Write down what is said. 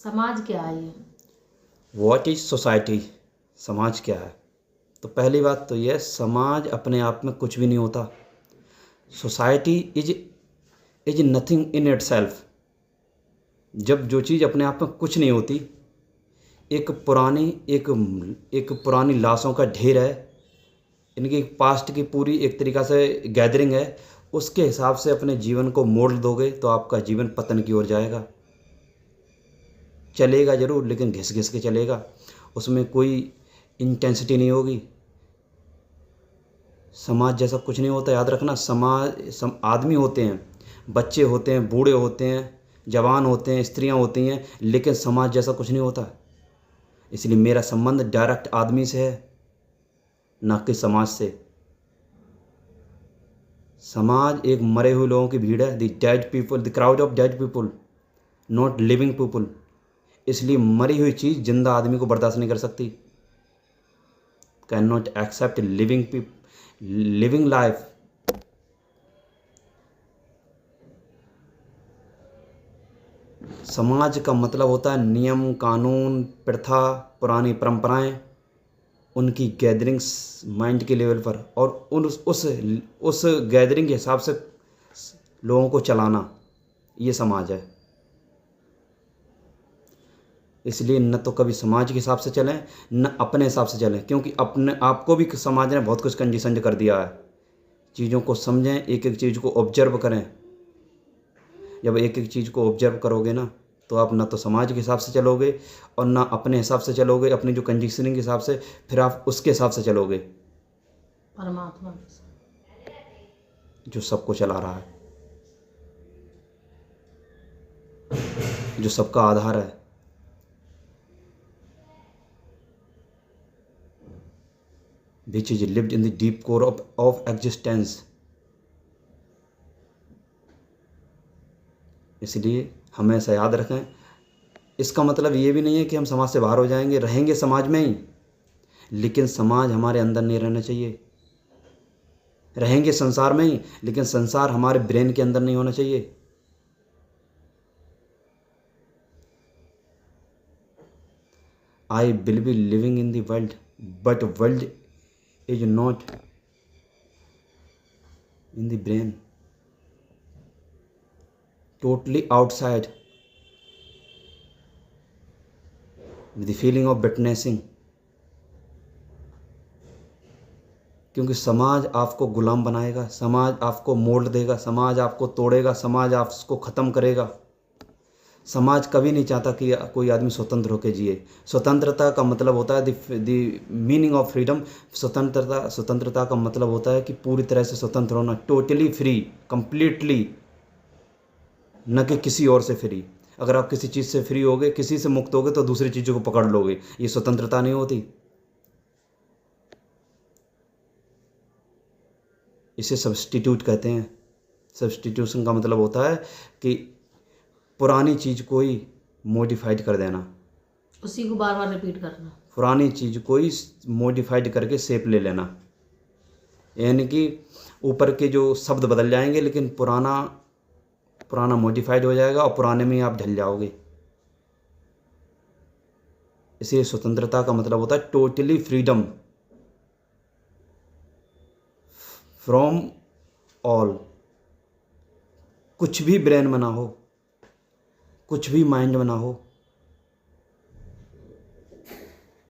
समाज क्या है ये? What is society? समाज क्या है? तो पहली बात तो यह, समाज अपने आप में कुछ भी नहीं होता। Society is nothing in it self. जब जो चीज़ अपने आप में कुछ नहीं होती, एक पुरानी एक एक पुरानी लाशों का ढेर है, इनकी पास्ट की पूरी एक तरीक़ा से गैदरिंग है, उसके हिसाब से अपने जीवन को मोड़ दोगे तो आपका जीवन पतन की ओर जाएगा। चलेगा ज़रूर, लेकिन घिस घिस के चलेगा, उसमें कोई इंटेंसिटी नहीं होगी। समाज जैसा कुछ नहीं होता, याद रखना। आदमी होते हैं, बच्चे होते हैं, बूढ़े होते हैं, जवान होते हैं, स्त्रियां होती हैं, लेकिन समाज जैसा कुछ नहीं होता। इसलिए मेरा संबंध डायरेक्ट आदमी से है, ना कि समाज से। समाज एक मरे हुए लोगों की भीड़ है, the dead people, the crowd of dead people, not living people. इसलिए मरी हुई चीज़ जिंदा आदमी को बर्दाश्त नहीं कर सकती। Can not accept living life. समाज का मतलब होता है नियम, कानून, प्रथा, पुरानी परंपराएं, उनकी गैदरिंग्स माइंड के लेवल पर, और उस गैदरिंग के हिसाब से लोगों को चलाना, ये समाज है। इसलिए न तो कभी समाज के हिसाब से चलें, न अपने हिसाब से चलें, क्योंकि अपने आपको भी समाज ने बहुत कुछ कंडीशन कर दिया है। चीज़ों को समझें, एक एक चीज़ को ऑब्जर्व करें। जब एक एक चीज़ को ऑब्जर्व करोगे ना, तो आप ना तो समाज के हिसाब से चलोगे और ना अपने हिसाब से चलोगे, अपनी जो कंडीशनिंग के हिसाब से, फिर आप उसके हिसाब से चलोगे परमात्मा जो सबको चला रहा है, जो सबका आधार है। Which is lived in the deep core of existence. इसलिए हमेशा याद रखें, इसका मतलब ये भी नहीं है कि हम समाज से बाहर हो जाएंगे, रहेंगे समाज में ही, लेकिन समाज हमारे अंदर नहीं रहना चाहिए। रहेंगे संसार में ही, लेकिन संसार हमारे ब्रेन के अंदर नहीं होना चाहिए। I will be living in the world, but world is not in the brain, totally outside with the feeling of witnessing। क्योंकि समाज आपको गुलाम बनाएगा, समाज आपको मोल्ड देगा, समाज आपको तोड़ेगा, समाज आपको ख़त्म करेगा। समाज कभी नहीं चाहता कि कोई आदमी स्वतंत्र होकर जिए। स्वतंत्रता का मतलब होता है द मीनिंग ऑफ फ्रीडम। स्वतंत्रता का मतलब होता है कि पूरी तरह से स्वतंत्र होना, टोटली फ्री, कंप्लीटली, न कि किसी और से फ्री। अगर आप किसी चीज़ से फ्री होगे, किसी से मुक्त होगे, तो दूसरी चीज़ों को पकड़ लोगे, ये स्वतंत्रता नहीं होती। इसे सब्स्टिट्यूट कहते हैं। सब्स्टिट्यूशन का मतलब होता है कि पुरानी चीज़ को ही मॉडिफाइड कर देना, उसी को बार बार रिपीट करना, पुरानी चीज़ को ही मॉडिफाइड करके शेप ले लेना। यानी कि ऊपर के जो शब्द बदल जाएंगे, लेकिन पुराना पुराना मॉडिफाइड हो जाएगा और पुराने में ही आप ढल जाओगे। इसलिए स्वतंत्रता का मतलब होता है टोटली फ्रीडम फ्रॉम ऑल। कुछ भी ब्रेन में ना हो, कुछ भी माइंड में ना हो,